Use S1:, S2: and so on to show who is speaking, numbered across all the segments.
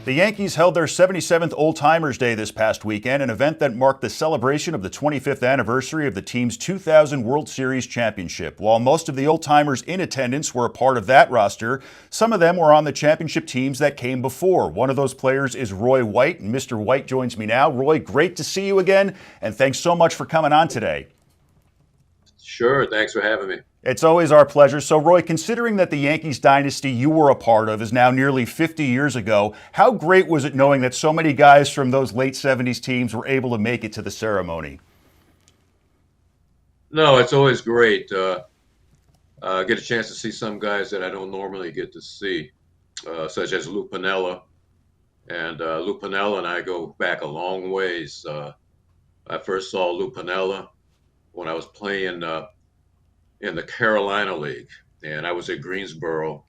S1: The Yankees held their 77th Old Timers Day this past weekend, an event that marked the celebration of the 25th anniversary of the team's 2000 World Series championship. While most of the old timers in attendance were a part of that roster, some of them were on the championship teams that came before. One of those players is Roy White, and Mr. White joins me now. Roy, great to see you again, and thanks so much for coming on today.
S2: Sure, thanks for having me.
S1: It's always our pleasure. So, Roy, considering that the Yankees dynasty you were a part of is now nearly 50 years ago, how great was it knowing that so many guys from those late 70s teams were able to make it to the ceremony?
S2: No, it's always great. Get a chance to see some guys that I don't normally get to see, such as Lou Piniella. And Lou Piniella and I go back a long ways. I first saw Lou Piniella when I was playing in the Carolina League, and I was at Greensboro,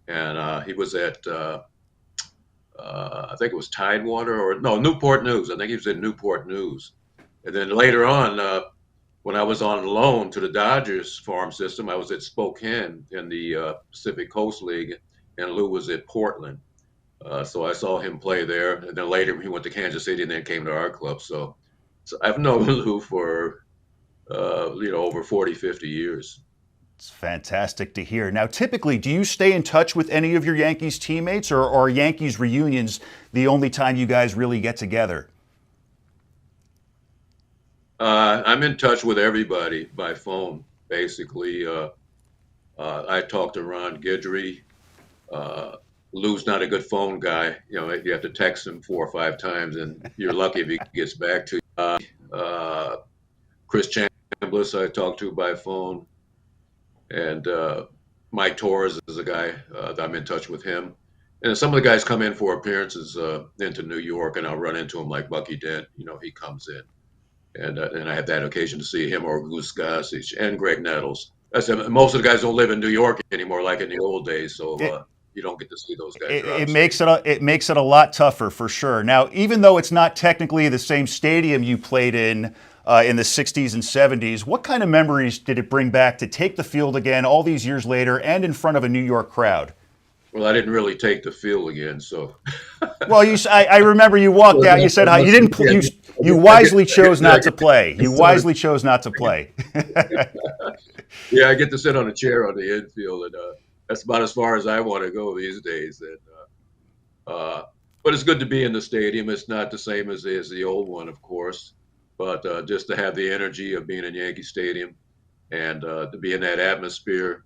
S2: and he was at I think it was Tidewater or no Newport News. I think he was at Newport News, and then later on, when I was on loan to the Dodgers farm system, I was at Spokane in the Pacific Coast League, and Lou was at Portland. So I saw him play there, and then later he went to Kansas City and then came to our club. So I've known Lou for over 40, 50 years.
S1: It's fantastic to hear. Now, typically, do you stay in touch with any of your Yankees teammates, or are Yankees reunions the only time you guys really get together?
S2: I'm in touch with everybody by phone, basically. I talked to Ron Guidry. Uh, Lou's not a good phone guy. You know, you have to text him 4 or 5 times, and you're lucky if he gets back to you. Uh, Chris Chambliss I talked to by phone, and Mike Torres is a guy that I'm in touch with him. And some of the guys come in for appearances into New York, and I'll run into him like Bucky Dent. You know, he comes in, and I have that occasion to see him or Goose Gossage and Greg Nettles. I said most of the guys don't live in New York anymore like in the old days, so
S1: It,
S2: you don't get to see those guys.
S1: it,
S2: They're out
S1: it
S2: of
S1: makes
S2: state.
S1: it a lot tougher for sure. Now, even though it's not technically the same stadium you played in the 60s and 70s, what kind of memories did it bring back to take the field again all these years later and in front of a New York crowd?
S2: Well, I didn't really take the field again, so
S1: Well, I remember you walked out. You said how you didn't you wisely chose
S2: I
S1: not to
S2: get
S1: play.
S2: to
S1: You
S2: sit on,
S1: wisely chose not to play.
S2: yeah, I get to sit on a chair on the infield, and that's about as far as I want to go these days. And but it's good to be in the stadium. It's not the same as the old one, of course, but just to have the energy of being in Yankee Stadium and to be in that atmosphere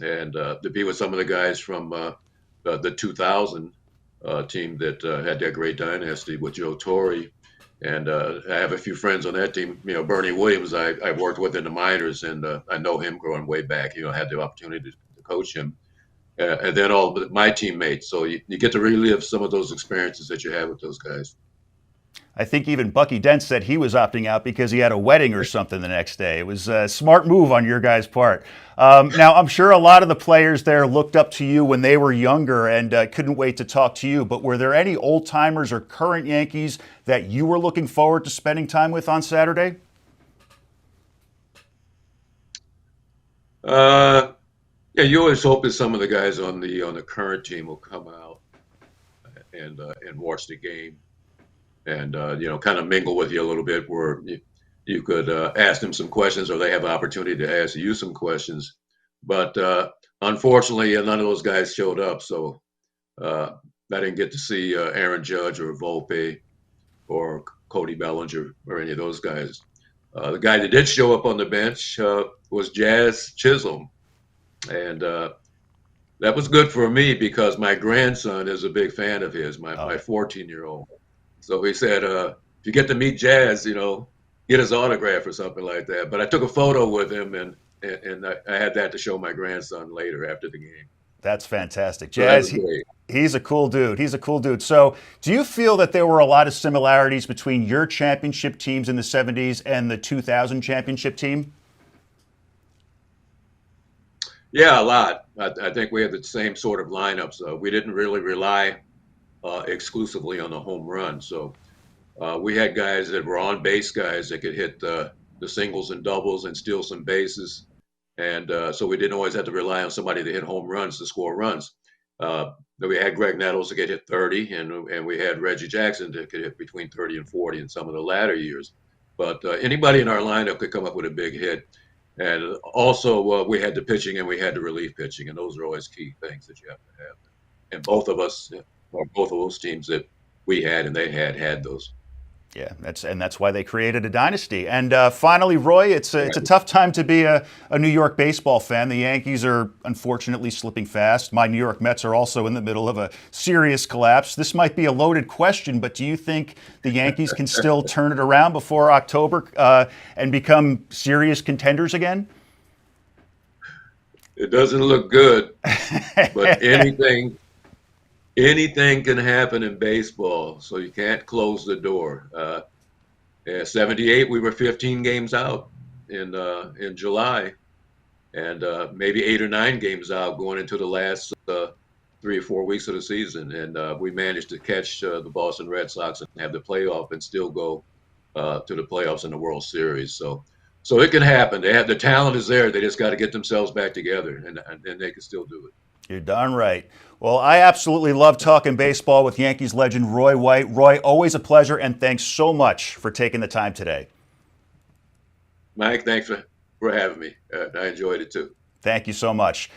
S2: and to be with some of the guys from the 2000 team that had that great dynasty with Joe Torre. And I have a few friends on that team. You know, Bernie Williams, I worked with in the minors, and I know him growing way back. You know, I had the opportunity to coach him. And then all my teammates. So you get to relive some of those experiences that you had with those guys.
S1: I think even Bucky Dent said he was opting out because he had a wedding or something the next day. It was a smart move on your guys' part. Now, I'm sure a lot of the players there looked up to you when they were younger and couldn't wait to talk to you. But were there any old timers or current Yankees that you were looking forward to spending time with on Saturday?
S2: Uh, yeah, you always hope that some of the guys on the current team will come out and watch the game and kind of mingle with you a little bit, where you could ask them some questions, or they have an opportunity to ask you some questions. But unfortunately, none of those guys showed up, so uh, I didn't get to see Aaron Judge or Volpe or Cody Bellinger or any of those guys. The guy that did show up on the bench was Jazz Chisholm, and that was good for me because my grandson is a big fan of his, my
S1: Oh,
S2: 14-year-old. So he said, if you get to meet Jazz, get his autograph or something like that. But I took a photo with him, and I had that to show my grandson later after the game.
S1: that's fantastic.
S2: So that
S1: Jazz,
S2: was great.
S1: he's a cool dude. He's a cool dude. So, do you feel that there were a lot of similarities between your championship teams in the 70s and the 2000 championship team?
S2: Yeah, a lot. I think we had the same sort of lineups. We didn't really rely exclusively on the home run. So we had guys that were on base guys that could hit the singles and doubles and steal some bases. And so we didn't always have to rely on somebody to hit home runs to score runs. We had Greg Nettles to get hit 30, and we had Reggie Jackson to get hit between 30 and 40 in some of the latter years. But anybody in our lineup could come up with a big hit. And also, we had the pitching and we had the relief pitching, and those are always key things that you have to have. And both of us, or both of those teams that we had and they had those.
S1: Yeah, that's why they created a dynasty. And finally, Roy, it's a tough time to be a New York baseball fan. The Yankees are unfortunately slipping fast. My New York Mets are also in the middle of a serious collapse. This might be a loaded question, but do you think the Yankees can still turn it around before October and become serious contenders again?
S2: It doesn't look good, but anything can happen in baseball, so you can't close the door. 78, we were 15 games out in July, and maybe 8 or 9 games out going into the last 3 or 4 weeks of the season, and we managed to catch the Boston Red Sox and have the playoff and still go to the playoffs in the World Series. So it can happen. They have the talent is there. They just got to get themselves back together, and they can still do it.
S1: You're darn right. Well, I absolutely love talking baseball with Yankees legend Roy White. Roy, always a pleasure, and thanks so much for taking the time today.
S2: Mike, thanks for having me. I enjoyed it too.
S1: Thank you so much.